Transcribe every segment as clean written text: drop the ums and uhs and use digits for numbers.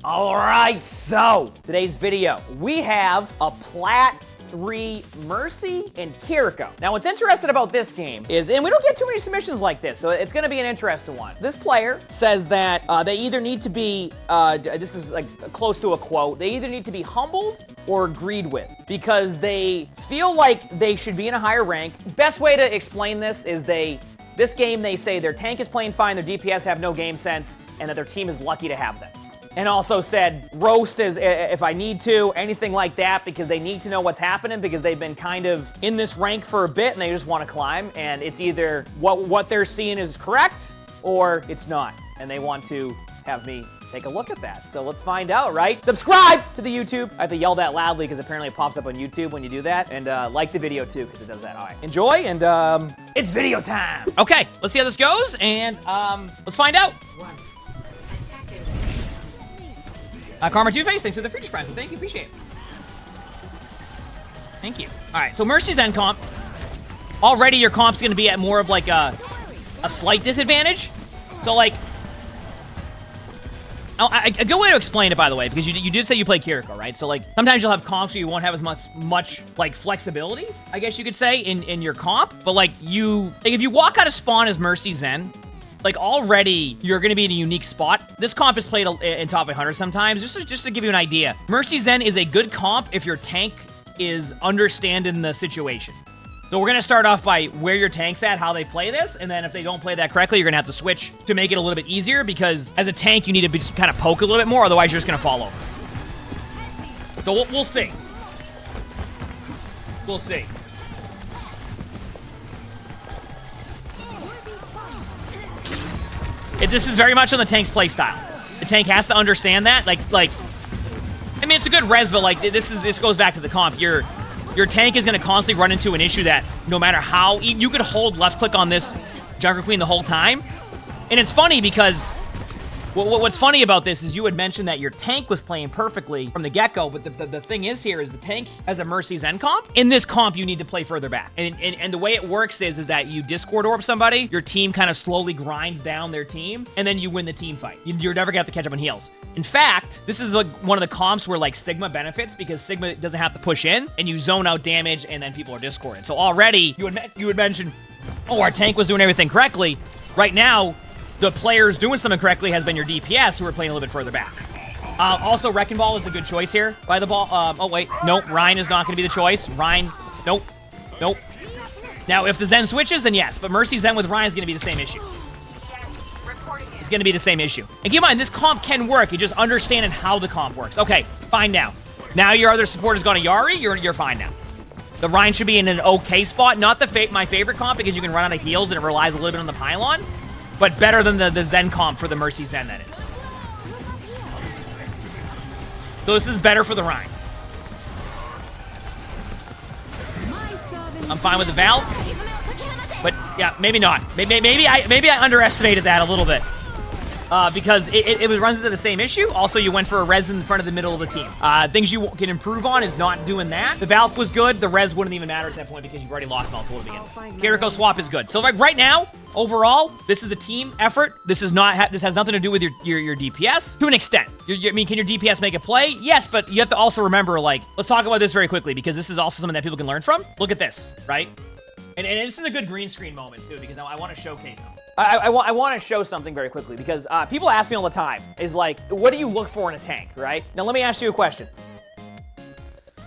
All right, so today's video, we have a Plat 3 Mercy and Kiriko. Now, what's interesting about this game is, and we don't get too many submissions like this, so it's gonna be an interesting one. This player says that they either need to be, this is like close to a quote, they either need to be humbled or agreed with because they feel like they should be in a higher rank. Best way to explain this is this game, they say their tank is playing fine, their DPS have no game sense, and that their team is lucky to have them. And also said, roast as if I need to, anything like that, because they need to know what's happening because they've been kind of in this rank for a bit and they just want to climb. And it's either what they're seeing is correct or it's not. And they want to have me take a look at that. So let's find out, right? Subscribe to the YouTube. I have to yell that loudly because apparently it pops up on YouTube when you do that. And like the video too, because it does that. All right, enjoy, and it's video time. Okay, let's see how this goes, and let's find out. Karma Two-Face, thanks for the Freakish Prime. Thank you, appreciate it. Thank you. All right, so Mercy's end comp. Already your comp's gonna be at more of like a slight disadvantage. So like, a good way to explain it, by the way, because you did say you play Kiriko, right? So like, sometimes you'll have comps where you won't have as much like flexibility, I guess you could say, in your comp. But like if you walk out of spawn as Mercy Zen, like already you're gonna be in a unique spot. This comp is played in top 100 sometimes, just to give you an idea. Mercy Zen is a good comp if your tank is understanding the situation. So we're gonna start off by where your tank's at, how they play this, and then if they don't play that correctly, you're gonna have to switch to make it a little bit easier, because as a tank, you need to just kind of poke a little bit more, otherwise you're just gonna fall over. So we'll see. We'll see. This is very much on the tank's playstyle. The tank has to understand that. Like, I mean, it's a good res, but like, this goes back to the comp. Your tank is gonna constantly run into an issue that no matter how, you could hold left click on this Junker Queen the whole time. And it's funny because what's funny about this is you had mentioned that your tank was playing perfectly from the get-go, but the thing is here is the tank has a Mercy Zen comp. In this comp, you need to play further back. And the way it works is that you Discord orb somebody, your team kind of slowly grinds down their team, and then you win the team fight. You're never gonna have to catch up on heals. In fact, this is like one of the comps where like Sigma benefits because Sigma doesn't have to push in, and you zone out damage, and then people are Discorded. So already, you would mention, oh, our tank was doing everything correctly. Right now, the players doing something correctly has been your DPS, who are playing a little bit further back. Also, Wrecking Ball is a good choice here by the ball. Oh, wait. Nope. Ryan is not going to be the choice. Ryan. Nope. Nope. Now, if the Zen switches, then yes. But Mercy Zen with Ryan is going to be the same issue. It's going to be the same issue. And keep in mind, this comp can work. You just understanding how the comp works. Okay, fine now. Now your other support has gone to Yari. You're fine now. The Ryan should be in an okay spot. Not my favorite comp because you can run out of heals and it relies a little bit on the pylon. But better than the Zen comp for the Mercy Zen, that is. So this is better for the Rhine. I'm fine with the Valve. But yeah, maybe not. Maybe I underestimated that a little bit. Because it runs into the same issue. Also, you went for a res in front of the middle of the team. Things you can improve on is not doing that. The Valve was good. The res wouldn't even matter at that point because you've already lost multiple to begin with. Kiriko swap is good. So like right now, overall, this is a team effort. This has nothing to do with your DPS to an extent. I mean, can your DPS make a play? Yes, but you have to also remember, like, let's talk about this very quickly because this is also something that people can learn from. Look at this, right? And this is a good green screen moment too because I want to showcase them. I want to show something very quickly because people ask me all the time, is like, what do you look for in a tank, right? Now, let me ask you a question.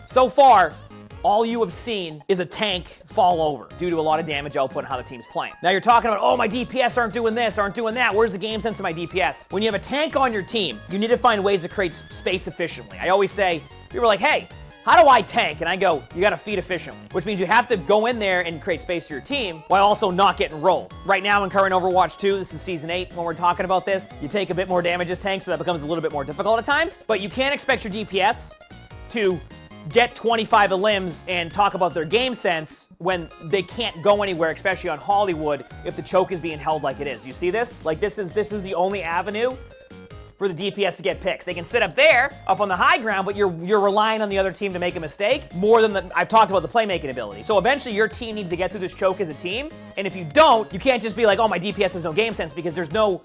So far, all you have seen is a tank fall over due to a lot of damage output and how the team's playing. Now, you're talking about, oh, my DPS aren't doing this, aren't doing that. Where's the game sense of my DPS? When you have a tank on your team, you need to find ways to create space efficiently. I always say, people are like, hey, how do I tank? And I go, you gotta feed efficiently, which means you have to go in there and create space for your team while also not getting rolled. Right now in current Overwatch 2, this is Season 8, when we're talking about this, you take a bit more damage as tank, so that becomes a little bit more difficult at times, but you can't expect your DPS to get 25 limbs and talk about their game sense when they can't go anywhere, especially on Hollywood, if the choke is being held like it is. You see this? Like, this is the only avenue for the DPS to get picks. They can sit up there, up on the high ground, but you're relying on the other team to make a mistake more than I've talked about the playmaking ability. So eventually your team needs to get through this choke as a team, and if you don't, you can't just be like, oh, my DPS has no game sense, because there's no,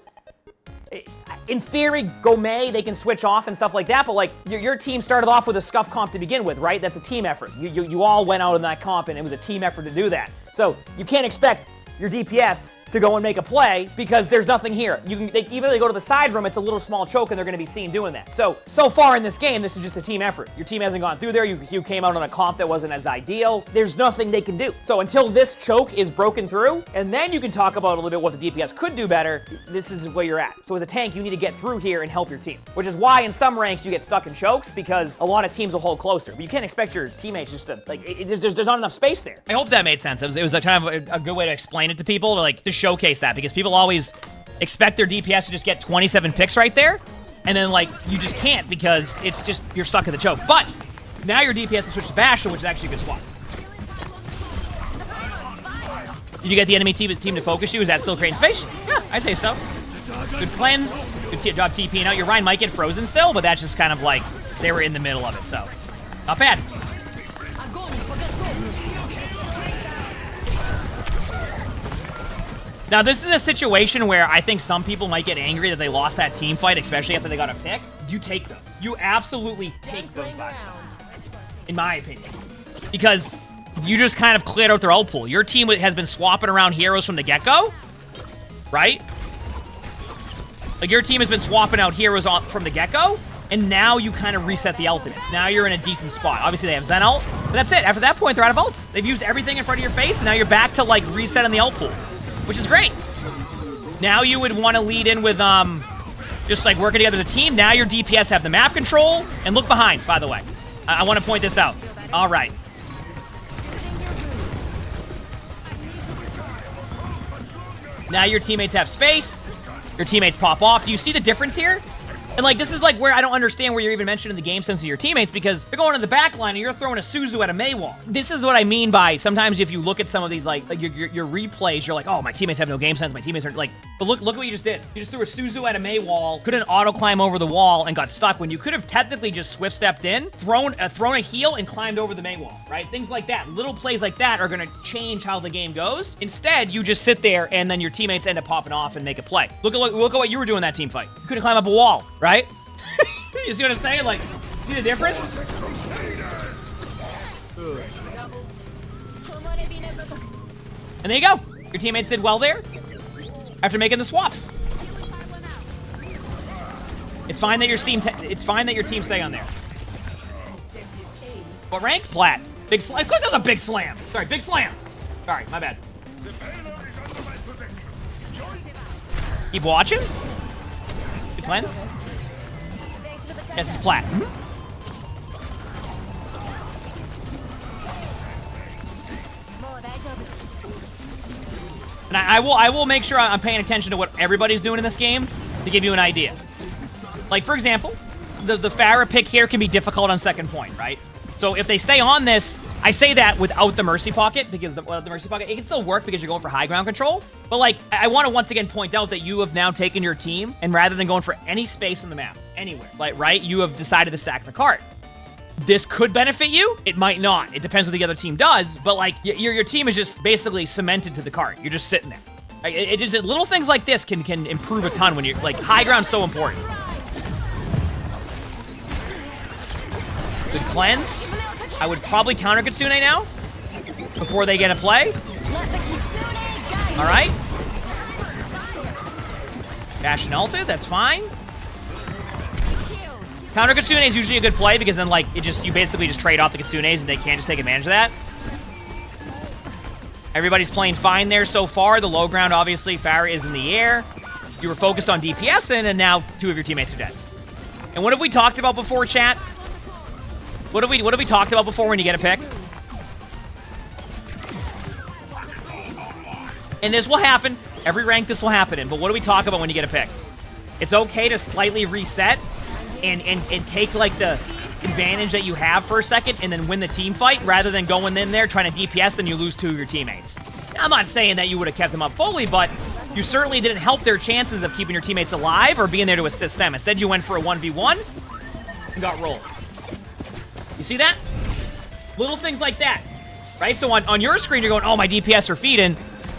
in theory, Gomez, they can switch off and stuff like that, but like, your team started off with a scuff comp to begin with, right? That's a team effort. You all went out in that comp, and it was a team effort to do that. So you can't expect your DPS to go and make a play because there's nothing here. Even if they go to the side room, it's a little small choke and they're gonna be seen doing that. So far in this game, this is just a team effort. Your team hasn't gone through there. You came out on a comp that wasn't as ideal. There's nothing they can do. So until this choke is broken through, and then you can talk about a little bit what the DPS could do better, this is where you're at. So as a tank, you need to get through here and help your team, which is why in some ranks you get stuck in chokes because a lot of teams will hold closer. But you can't expect your teammates just to, like, there's not enough space there. I hope that made sense. It was a kind of a good way to explain it to people, to showcase that, because people always expect their DPS to just get 27 picks right there, and then like you just can't because it's just you're stuck in the choke. But now your DPS has switched to Bastion, which is actually a good swap. Did you get the enemy team to focus you? Is that still creating space? Yeah, I'd say so. Good cleanse. Good job TPing out. Your Ryan might get frozen still, but that's just kind of like they were in the middle of it, so not bad. Now, this is a situation where I think some people might get angry that they lost that team fight, especially after they got a pick. You take those. You absolutely take those back, in my opinion. Because you just kind of cleared out their ult pool. Your team has been swapping around heroes from the get-go, right? Like, your team has been swapping out heroes from the get-go, and now you kind of reset the ultimates. Now you're in a decent spot. Obviously, they have Zen ult, but that's it. After that point, they're out of ults. They've used everything in front of your face, and now you're back to, like, resetting the ult pool, which is great. Now you would want to lead in with, just like working together as a team. Now your DPS have the map control. And look behind, by the way. I want to point this out. All right. Now your teammates have space. Your teammates pop off. Do you see the difference here? And, like, this is, like, where I don't understand where you're even mentioning the game sense of your teammates, because they're going to the back line and you're throwing a Suzu at a Mei wall. This is what I mean by sometimes if you look at some of these, like your replays, you're like, oh, my teammates have no game sense. My teammates are, like, but look what you just did. You just threw a Suzu at a Mei wall, couldn't auto-climb over the wall, and got stuck when you could have technically just swift-stepped in, thrown a heal, and climbed over the Mei wall, right? Things like that. Little plays like that are going to change how the game goes. Instead, you just sit there, and then your teammates end up popping off and make a play. Look at what you were doing in that team fight. You couldn't climb up a wall, right? You see what I'm saying? Like, see the difference? And there you go. Your teammates did well there after making the swaps. It's fine that your team stay on there. What rank? Plat. Big slam. Of course that was a big slam. Sorry, big slam. Sorry, my bad. Keep watching. Good cleanse. Yes, it's Plat. And I will make sure I'm paying attention to what everybody's doing in this game to give you an idea. Like, for example, the Pharah pick here can be difficult on second point, right? So if they stay on this, I say that without the Mercy Pocket, because the Mercy Pocket, it can still work because you're going for high ground control. But, like, I want to once again point out that you have now taken your team, and rather than going for any space on the map, anywhere, like, right, you have decided to stack the cart. This could benefit you. It might not. It depends what the other team does. But, like, your team is just basically cemented to the cart. You're just sitting there. Like, it just little things like this can improve a ton when you're, like, high ground's so important. Good cleanse. I would probably counter Kitsune now before they get a play. All right. Bastion ulted, that's fine. Counter Kitsune is usually a good play because then, like, you basically just trade off the Kitsunes and they can't just take advantage of that. Everybody's playing fine there so far. The low ground, obviously, Pharah is in the air. You were focused on DPSing, and now 2 of your teammates are dead. And what have we talked about before, chat? What have we talked about before when you get a pick? And this will happen. Every rank this will happen in. But what do we talk about when you get a pick? It's okay to slightly reset and take, like, the advantage that you have for a second and then win the team fight rather than going in there trying to DPS and you lose 2 of your teammates. Now, I'm not saying that you would have kept them up fully, but you certainly didn't help their chances of keeping your teammates alive or being there to assist them. Instead, you went for a 1v1 and got rolled. You see that? Little things like that, right? So on your screen, you're going, oh, my DPS are feeding.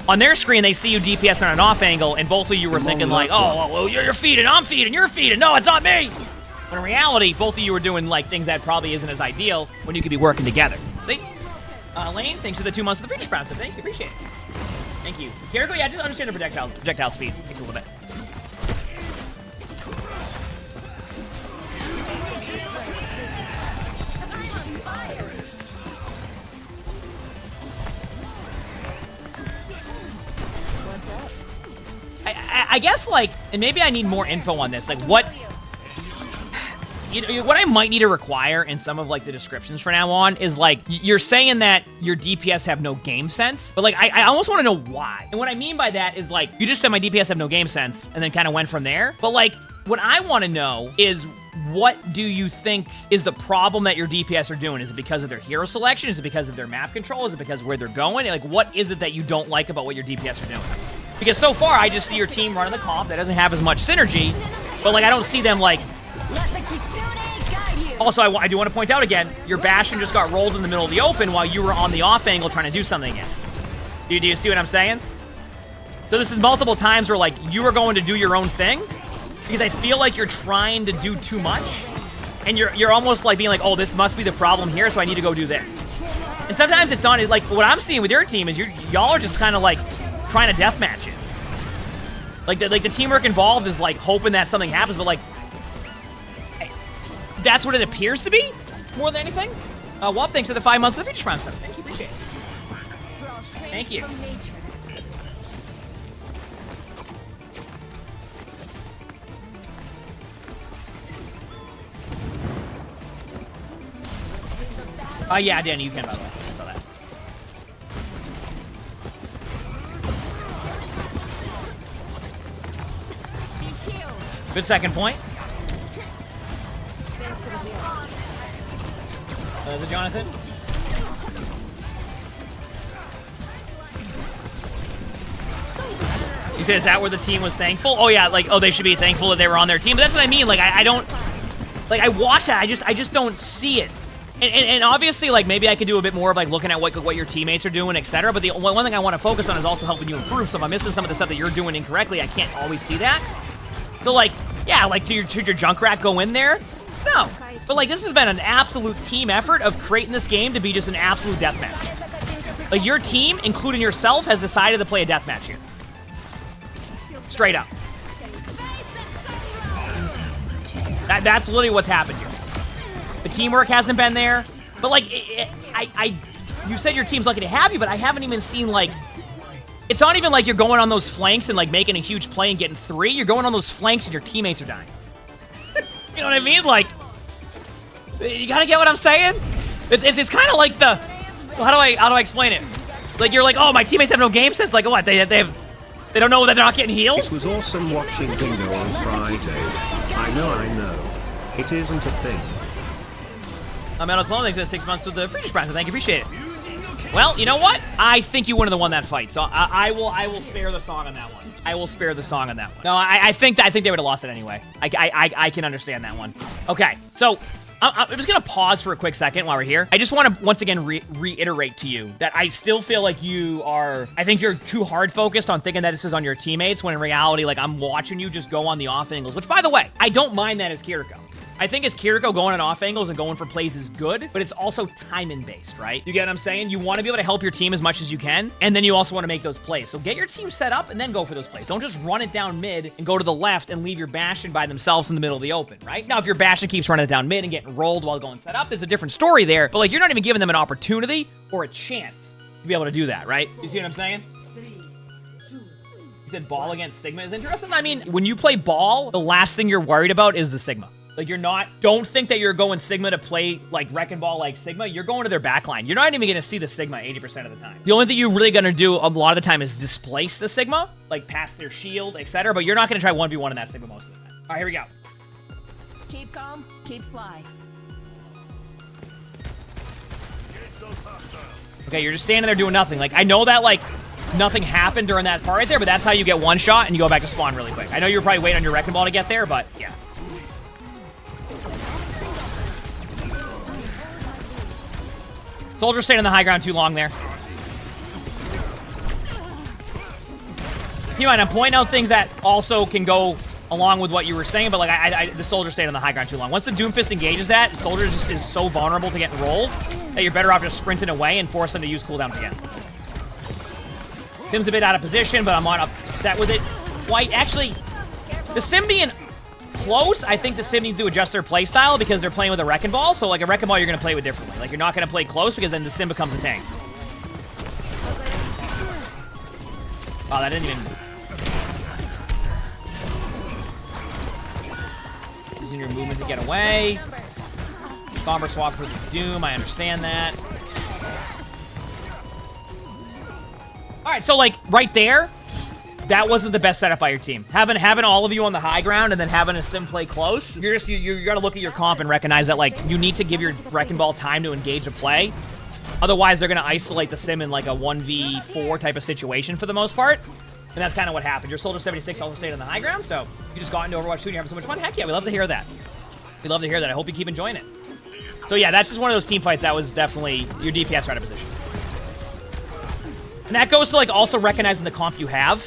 On their screen, they see you DPS on an off angle, and both of you were thinking like, oh, well, you're feeding, I'm feeding, you're feeding. No, it's not me. When in reality, both of you were doing like things that probably isn't as ideal when you could be working together. See? Lane, thanks for the 2 months of the feature sponsor. Thank you, appreciate it. Thank you. Kiriko, yeah, just understand the projectile speed. Takes a little bit. I guess, like, and maybe I need more info on this. Like, what... You know, what I might need to require in some of, like, the descriptions from now on is, like, you're saying that your DPS have no game sense, but, like, I almost want to know why. And what I mean by that is, like, you just said my DPS have no game sense and then kind of went from there. But, like, what I want to know is, what do you think is the problem that your DPS are doing? Is it because of their hero selection? Is it because of their map control? Is it because of where they're going? Like, what is it that you don't like about what your DPS are doing? Because so far, I just see your team running the comp that doesn't have as much synergy, but, like, I don't see them, like... Also, I do want to point out again, your Bastion just got rolled in the middle of the open while you were on the off angle trying to do something again. Do you see what I'm saying? So this is multiple times where, like, you are going to do your own thing, because I feel like you're trying to do too much, and you're almost, like, being like, oh, this must be the problem here, so I need to go do this. And sometimes it's not, like, what I'm seeing with your team is y'all are just kind of, like, trying to deathmatch it. Like, the teamwork involved is, like, hoping that something happens, but, like, that's what it appears to be, more than anything. Well, thanks for the 5 months of the feature sponsor. Thank you, appreciate it. Thank you. Yeah, Danny, you can, by the way. I saw that. Good second point. The Jonathan. You said, is that where the team was thankful? Oh yeah, like, oh, they should be thankful that they were on their team. But that's what I mean. Like, I don't, like, I watch that. I just don't see it. And obviously, like, maybe I could do a bit more of, like, looking at what your teammates are doing, etc. But the one thing I want to focus on is also helping you improve. So if I'm missing some of the stuff that you're doing incorrectly, I can't always see that. So, like, yeah, like, should your Junkrat go in there? No. But, like, this has been an absolute team effort of creating this game to be just an absolute deathmatch. Like, your team, including yourself, has decided to play a deathmatch here. Straight up. That's literally what's happened here. The teamwork hasn't been there. But, like, you said your team's lucky to have you, but I haven't even seen, like... It's not even like you're going on those flanks and, like, making a huge play and getting 3. You're going on those flanks and your teammates are dying. You know what I mean? Like... You gotta get what I'm saying? It's kind of like the... Well, how do I explain it? Like, you're like, oh, my teammates have no game sense. Like, what? They don't know that they're not getting healed? It was awesome watching Bingo on Friday. I know. It isn't a thing. Metal Clone, thanks for the 6 months with the feature sponsor. Thank you, appreciate it. Well, you know what? I think you wouldn't have won that fight, so I will spare the song on that one. I will spare the song on that one. No, I think they would have lost it anyway. I can understand that one. Okay, so... I'm just going to pause for a quick second while we're here. I just want to once again reiterate to you that I still feel like I think you're too hard focused on thinking that this is on your teammates, when in reality, like, I'm watching you just go on the off angles, which, by the way, I don't mind that as Kiriko. I think as Kiriko, going on off angles and going for plays is good, but it's also timing based, right? You get what I'm saying? You want to be able to help your team as much as you can, and then you also want to make those plays. So get your team set up and then go for those plays. Don't just run it down mid and go to the left and leave your Bastion by themselves in the middle of the open, right? Now, if your Bastion keeps running it down mid and getting rolled while going set up, there's a different story there, but, like, you're not even giving them an opportunity or a chance to be able to do that, right? You see what I'm saying? You said ball against Sigma is interesting. I mean, when you play ball, the last thing you're worried about is the Sigma. Like, don't think that you're going Sigma to play, like, Wrecking Ball like Sigma. You're going to their backline. You're not even going to see the Sigma 80% of the time. The only thing you're really going to do a lot of the time is displace the Sigma, like, past their shield, etc. But you're not going to try 1v1 in that Sigma most of the time. All right, here we go. Keep calm, keep sly. Okay, you're just standing there doing nothing. Like, I know that, like, nothing happened during that part right there, but that's how you get one shot and you go back to spawn really quick. I know you were probably waiting on your Wrecking Ball to get there, but yeah. Soldier staying on the high ground too long there. Keep in mind, I'm pointing out things that also can go along with what you were saying, but like the soldier stayed on the high ground too long. Once the Doomfist engages that, the soldier just is so vulnerable to getting rolled that you're better off just sprinting away and force them to use cooldowns again. Sim's a bit out of position, but I'm not upset with it quite. Actually, the Sim being close, I think the Sim needs to adjust their playstyle because they're playing with a Wrecking Ball. So like a Wrecking Ball, you're going to play with differently. Like you're not going to play close because then the Sim becomes a tank. Wow, that didn't even... Using your movement to get away. Somber swap for the Doom, I understand that. Alright, so like, right there, that wasn't the best setup by your team. Having all of you on the high ground and then having a Sim play close, you gotta look at your comp and recognize that, like, you need to give your Wrecking Ball time to engage a play. Otherwise, they're gonna isolate the Sim in, like, a 1v4 type of situation for the most part. And that's kind of what happened. Your Soldier 76 also stayed on the high ground, so you just got into Overwatch 2 and you're having so much fun. Heck yeah, we love to hear that. We love to hear that. I hope you keep enjoying it. So yeah, that's just one of those team fights that was definitely your DPS right out of position. And that goes to, like, also recognizing the comp you have.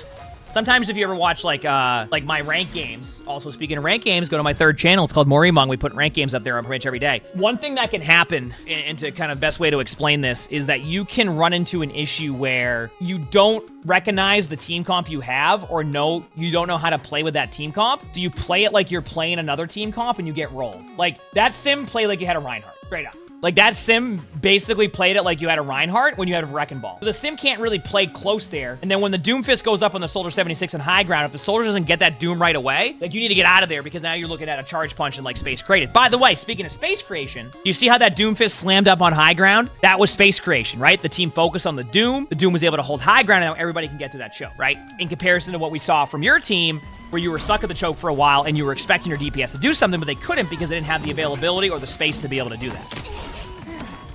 Sometimes if you ever watch, like my rank games, also speaking of rank games, go to my third channel. It's called Emongg. We put rank games up there on pretty much every day. One thing that can happen, and to kind of best way to explain this, is that you can run into an issue where you don't recognize the team comp you have, or you don't know how to play with that team comp. So you play it like you're playing another team comp and you get rolled. Like, that Sim played like you had a Reinhardt, straight up. Like, that Sim basically played it like you had a Reinhardt when you had a Wrecking Ball. So the Sim can't really play close there. And then when the Doomfist goes up on the Soldier 76 on high ground, if the Soldier doesn't get that Doom right away, like, you need to get out of there because now you're looking at a charge punch and, like, space created. By the way, speaking of space creation, you see how that Doomfist slammed up on high ground? That was space creation, right? The team focused on the Doom. The Doom was able to hold high ground, and now everybody can get to that choke, right? In comparison to what we saw from your team, where you were stuck at the choke for a while and you were expecting your DPS to do something, but they couldn't because they didn't have the availability or the space to be able to do that.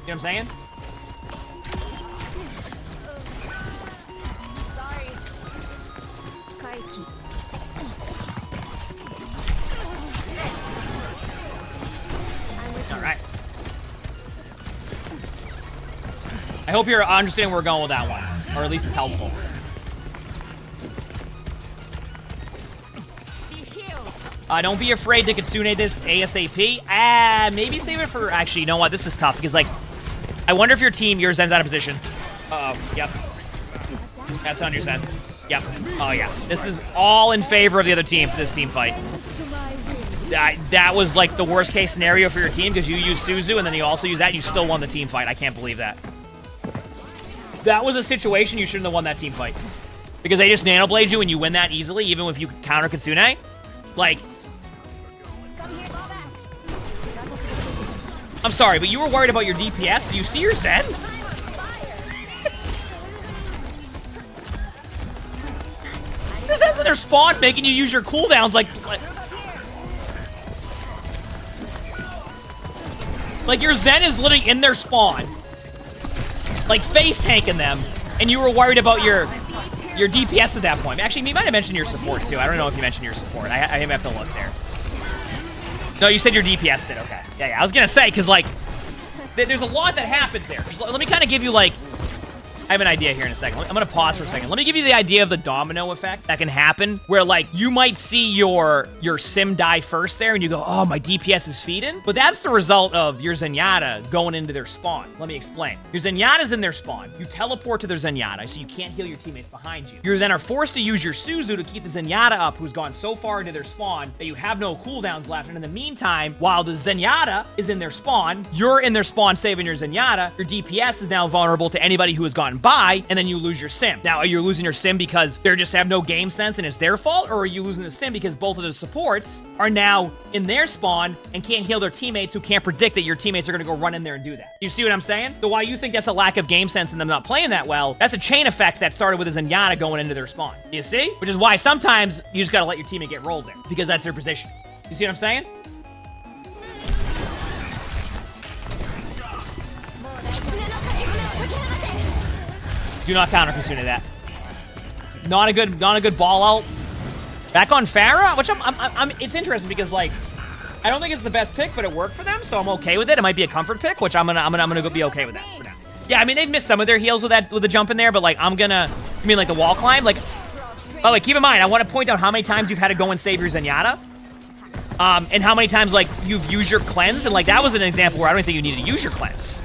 You know what I'm saying? Sorry. All right. I hope you're understanding where we're going with that one, or at least it's helpful. Don't be afraid to Kitsune this ASAP. Maybe save it for... Actually, you know what? This is tough because, like, I wonder if your Zen's out of position. Uh-oh. Yep. That's on your Zen. Yep. Oh, yeah. This is all in favor of the other team for this team fight. That was, like, the worst case scenario for your team because you used Suzu and then you also used that and you still won the team fight. I can't believe that. That was a situation you shouldn't have won that team fight. Because they just nanoblade you and you win that easily, even if you counter Kitsune. Like... I'm sorry, but you were worried about your DPS. Do you see your Zen? The Zen's in their spawn making you use your cooldowns like your Zen is literally in their spawn. Like face tanking them. And you were worried about your DPS at that point. Actually, you might have mentioned your support too. I don't know if you mentioned your support. I have to look there. No, you said your DPS did. Okay. Yeah, I was gonna say, because, like, there's a lot that happens there. Let me kind of give you, like... I have an idea here in a second. I'm gonna pause for a second. Let me give you the idea of the domino effect that can happen, where, like, you might see your Sim die first there, and you go, oh, my DPS is feeding. But that's the result of your Zenyatta going into their spawn. Let me explain. Your Zenyatta's in their spawn. You teleport to their Zenyatta, so you can't heal your teammates behind you. You then are forced to use your Suzu to keep the Zenyatta up, who's gone so far into their spawn that you have no cooldowns left. And in the meantime, while the Zenyatta is in their spawn, you're in their spawn saving your Zenyatta. Your DPS is now vulnerable to anybody who has gotten by, and then you lose your Sim. Now, are you losing your Sim because they just have no game sense and it's their fault, or are you losing the Sim because both of the supports are now in their spawn and can't heal their teammates who can't predict that your teammates are going to go run in there and do that? You see what I'm saying? So while you think that's a lack of game sense and them not playing that well, that's a chain effect that started with a Zenyatta going into their spawn. You see? Which is why sometimes you just got to let your teammate get rolled there, because that's their position. You see what I'm saying? Do not counter Kitsune that. Not a good ball out. Back on Pharah, which it's interesting because, like, I don't think it's the best pick, but it worked for them, so I'm okay with it. It might be a comfort pick, which I'm gonna go be okay with that for now. Yeah, I mean, they've missed some of their heals with the jump in there, but, like, you mean like the wall climb? Like By the way, keep in mind, I want to point out how many times you've had to go and save your Zenyatta. And how many times, like, you've used your cleanse. And, like, that was an example where I don't think you need to use your cleanse.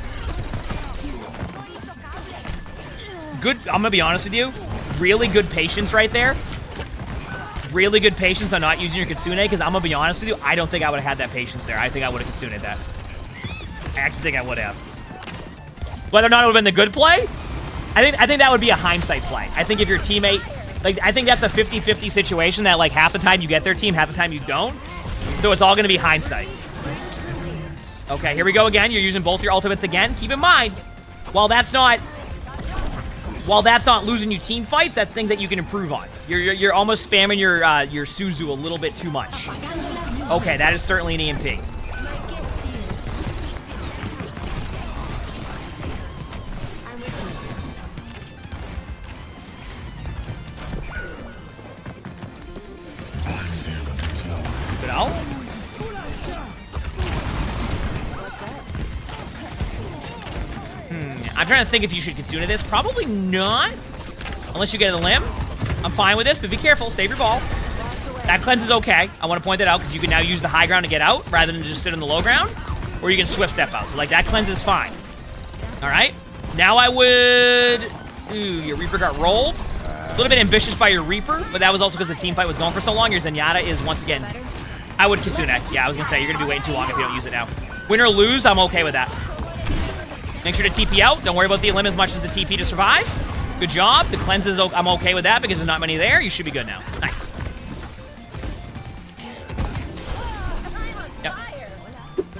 Good, I'm going to be honest with you. Really good patience right there. Really good patience on not using your Kitsune, because I'm going to be honest with you, I don't think I would have had that patience there. I think I would have Kitsune'd that. I actually think I would have. Whether or not it would have been the good play, I think that would be a hindsight play. I think if your teammate, like, I think that's a 50-50 situation that, like, half the time you get their team, half the time you don't. So it's all going to be hindsight. Okay, here we go again. You're using both your ultimates again. Keep in mind, while that's not losing you team fights, that's things that you can improve on. You're almost spamming your Suzu a little bit too much. Okay, that is certainly an EMP. Good out. I'm trying to think if you should Kitsune this. Probably not. Unless you get a limb. I'm fine with this, but be careful. Save your ball. That cleanse is okay. I want to point that out because you can now use the high ground to get out rather than just sit on the low ground. Or you can swift step out. So, like, that cleanse is fine. All right. Now I would... Ooh, your Reaper got rolled. A little bit ambitious by your Reaper, but that was also because the team fight was going for so long. Your Zenyatta is, once again... I would Kitsune. Yeah, I was going to say, you're going to be waiting too long if you don't use it now. Win or lose, I'm okay with that. Make sure to TP out. Don't worry about the limb as much as the TP to survive. Good job. The cleanses, I'm okay with that because there's not many there. You should be good now. Nice. Yep.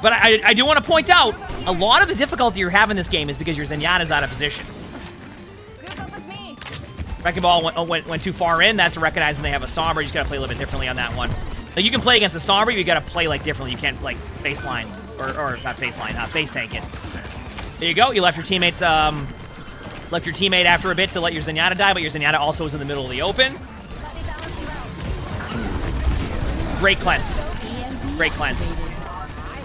But I do want to point out, a lot of the difficulty you're having this game is because your Zenyatta's out of position. Wrecking Ball went too far in. That's recognizing they have a Sombra. You just got to play a little bit differently on that one. Like, you can play against the Sombra, but you got to play, like, differently. You can't, like, baseline, or not baseline, face tank it. There you go. You left your teammates, left your teammate after a bit to let your Zenyatta die, but your Zenyatta also was in the middle of the open. Great cleanse. Great cleanse.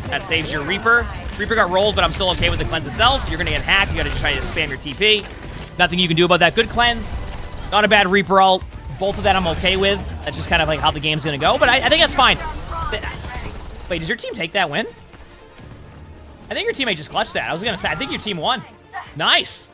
That saves your Reaper. Reaper got rolled, but I'm still okay with the cleanse itself. You're going to get hacked. You got to just try to spam your TP. Nothing you can do about that. Good cleanse. Not a bad Reaper ult. Both of that I'm okay with. That's just kind of like how the game's going to go, but I think that's fine. Wait, does your team take that win? I think your teammate just clutched that. I was going to say, I think your team won. Nice.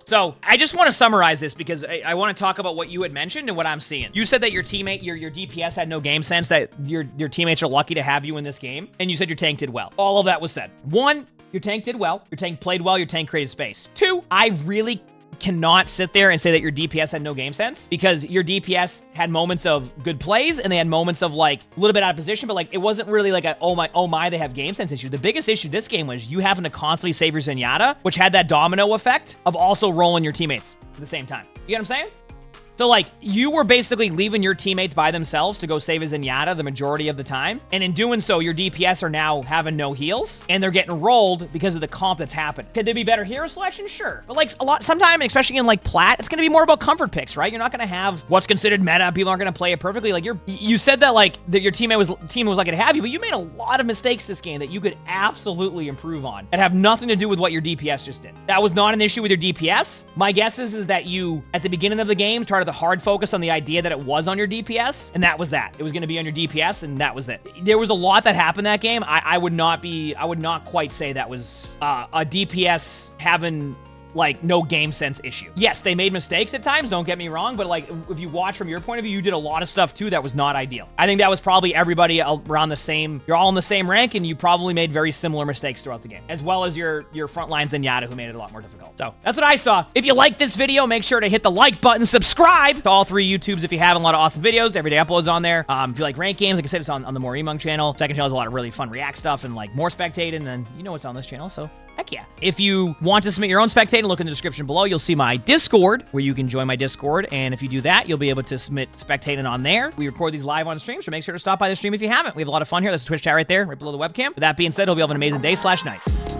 So, I just want to summarize this because I want to talk about what you had mentioned and what I'm seeing. You said that your teammate, your DPS had no game sense, that your teammates are lucky to have you in this game, and you said your tank did well. All of that was said. 1, your tank did well, your tank played well, your tank created space. 2, I really cannot sit there and say that your DPS had no game sense because your DPS had moments of good plays and they had moments of, like, a little bit out of position, but, like, it wasn't really like a oh my they have game sense issue. The biggest issue this game was you having to constantly save your Zenyatta, which had that domino effect of also rolling your teammates at the same time. You get what I'm saying? So, like, you were basically leaving your teammates by themselves to go save a Zenyatta the majority of the time. And in doing so, your DPS are now having no heals. And they're getting rolled because of the comp that's happened. Could there be better hero selection? Sure. But, like, sometimes, especially in, like, Plat, it's going to be more about comfort picks, right? You're not going to have what's considered meta. People aren't going to play it perfectly. Like, you said that, like, that your team was lucky to have you, but you made a lot of mistakes this game that you could absolutely improve on that have nothing to do with what your DPS just did. That was not an issue with your DPS. My guess is that you, at the beginning of the game, started the hard focus on the idea that it was on your DPS, and that was that. It was going to be on your DPS, and that was it. There was a lot that happened that game. I would not quite say that was a DPS having, like, no game sense issue. Yes, they made mistakes at times, don't get me wrong, but, like, if you watch from your point of view, you did a lot of stuff too that was not ideal. I think that was probably everybody around the same, you're all in the same rank, and you probably made very similar mistakes throughout the game, as well as your frontline Zenyatta, who made it a lot more difficult. So, that's what I saw. If you like this video, make sure to hit the like button, subscribe to all 3 YouTubes if you have a lot of awesome videos. Everyday uploads on there. If you like ranked games, like I said, it's on the more emongg channel. Second channel has a lot of really fun React stuff and, like, more spectating, and you know what's on this channel, so heck yeah. If you want to submit your own spectating, look in the description below. You'll see my Discord, where you can join my Discord. And if you do that, you'll be able to submit spectating on there. We record these live on stream, so make sure to stop by the stream if you haven't. We have a lot of fun here. That's the Twitch chat right there, right below the webcam. With that being said, hope you have an amazing day/night.